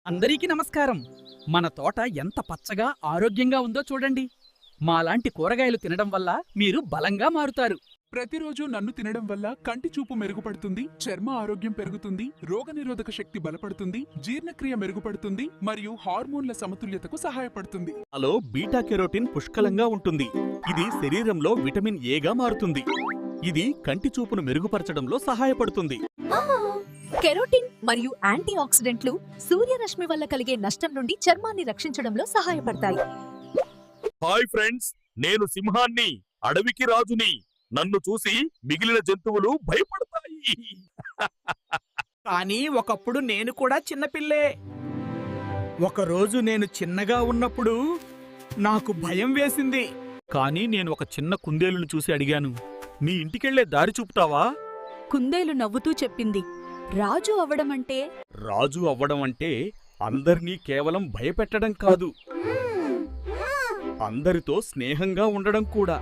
అందరికీ నమస్కారం. మన తోట ఎంత పచ్చగా ఆరోగ్యంగా ఉందో చూడండి. మాలాంటి కూరగాయలు తినడం వల్ల మీరు బలంగా మారుతారు. ప్రతిరోజు నన్ను తినడం వల్ల కంటి చూపు మెరుగుపడుతుంది, చర్మ ఆరోగ్యం పెరుగుతుంది, రోగనిరోధక శక్తి బలపడుతుంది, జీర్ణక్రియ మెరుగుపడుతుంది మరియు హార్మోన్ల సమతుల్యతకు సహాయపడుతుంది. లో బీటా కెరోటిన్ పుష్కలంగా ఉంటుంది. ఇది శరీరంలో విటమిన్ ఏగా మారుతుంది. ఇది కంటి చూపును మెరుగుపరచడంలో సహాయపడుతుంది. కెరోటిన్ మరియు యాంటీ ఆక్సిడెంట్లు సూర్యరశ్మి వల్ల కలిగే నష్టం నుండి చర్మాన్ని రక్షించడంలో సహాయపడతాయి. హాయ్ ఫ్రెండ్స్, నేను సింహాన్ని, అడవికి రాజుని. నన్ను చూసి మిగిలిన జంతువులు భయపడతాయి. కానీ ఒకప్పుడు నేను కూడా చిన్నపిల్లే. ఒకరోజు నేను చిన్నగా ఉన్నప్పుడు నాకు భయం వేసింది. కానీ నేను ఒక చిన్న కుందేలును చూసి అడిగాను, మీ ఇంటికెళ్లే దారి చూపుతావా? కుందేలు నవ్వుతూ చెప్పింది, రాజు అవడమంటే రాజు అవ్వడం అంటే అందర్నీ కేవలం భయపెట్టడం కాదు, అందరితో స్నేహంగా ఉండడం కూడా.